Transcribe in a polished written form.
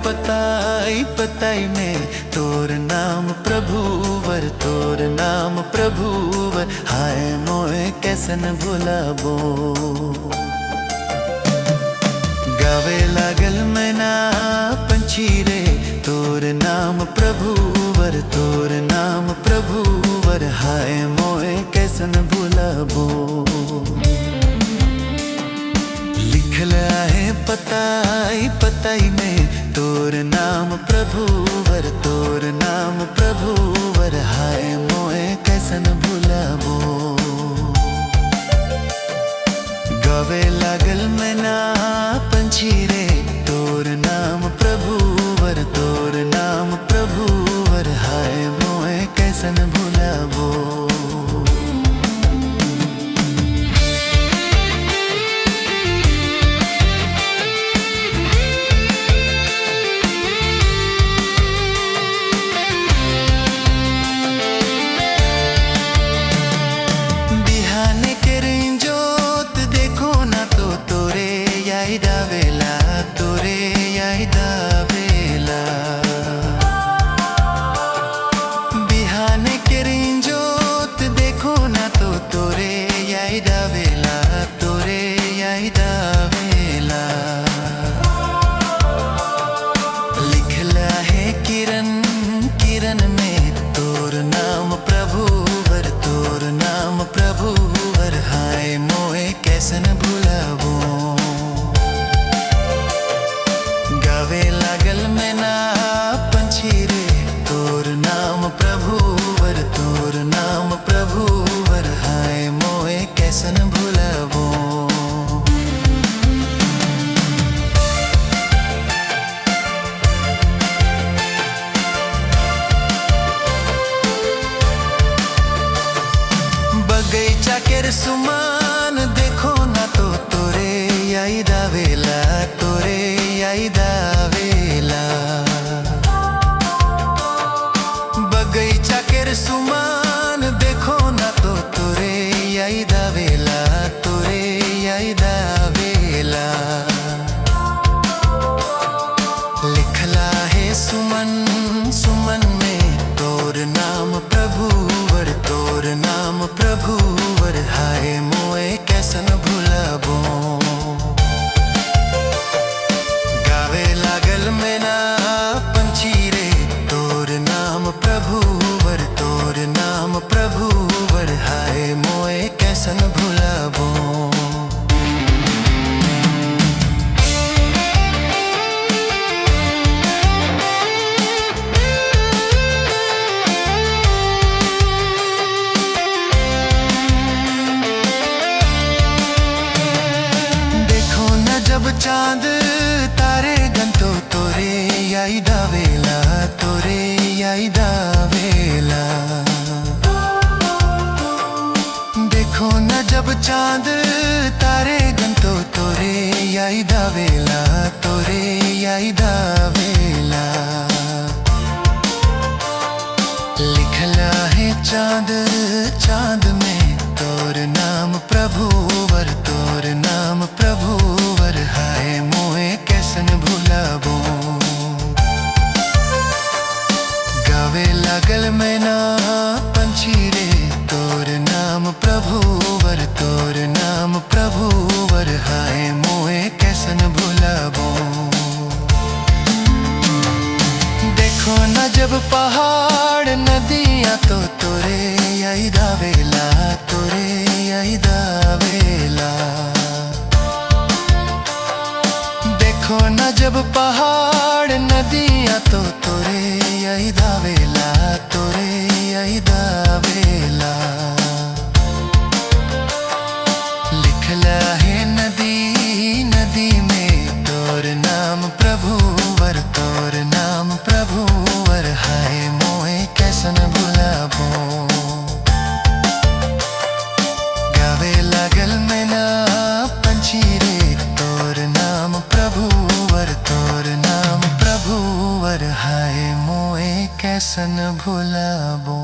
पताई पताई में तोर नाम प्रभुवर, तोर नाम प्रभुवर। हाय मोए कैसन भुलाबो। गावे लागल मैना पंछी रे तोर नाम प्रभुवर, तोर नाम प्रभुवर। हाय मोए कैसन भुलाबो। लिखल है पताई पताई में तोर नाम प्रभुवर, तोर नाम प्रभुवर। हाय मोए कैसन भुलाबो। गावे लागल मैना पंछी रे तोर नाम प्रभुवर, तोर नाम प्रभुवर। हाय मोए कैसन भुलाबो। वेला तोरे याइदा वेला बिहाने के रिंजोत देखो ना तो तोरे याइदा वेला, तोरे याइदा वेला। लिखला है किरण किरण में तोर नाम प्रभुवर, तोर नाम प्रभुवर। हाय मोए कैसन भुलाबो। गावे लागल मैना पंछी रे तोर नाम प्रभुवर, तोर नाम प्रभुवर। हाय मोए कैसन भुलाबो। बगैचा केर सुमान देखो ना तो तोरे याइदा वेला, तोरे याइदा वेला। बगैचा केर सुमान देखो ना तो तोरे याइदा वेला, तोरे याइदा वेला। लिखला है सुमन सुमन में तोर नाम प्रभुवर, तोर नाम प्रभुवर। हाय मोए कैसन भुलाबो। गावे लागल मैना पंछी रे तोर नाम प्रभुवर, तोर नाम प्रभुवर। हाय मोए कैसन भुलाबो। जब चांद तारे गंतो तोरे याइदा वेला, तोरे याइदा वेला। देखो न जब चांद तारे गंतो तोरे याइदा वेला, तोरे याइदा वेला। लिखला है चांद चांद में तोर नाम प्रभुवर, तोर नाम प्रभुवर। हाय मोए कैसन भुलाबो। गावे लागल मैना पंछी रे तोर नाम प्रभुवर, तोर नाम प्रभुवर। हाय मोए कैसन भुलाबो। देखो न जब पहाड़ नदियाँ तो तोरे याइदा वेला, तोरे याइदा वेला। देखो न जब पहाड़ नदियाँ तो तोरे याइदा वेला, तोरे याइदा वेला। लिखला है नदी नदी में तोर नाम प्रभुवर, तोर नाम प्रभुवर। हाय मोए कैसन भुलाबो। गावे लागल मैना पंछी रे तोर नाम प्रभुवर, तोर नाम प्रभुवर। हाय मोए कैसन भुलाबो।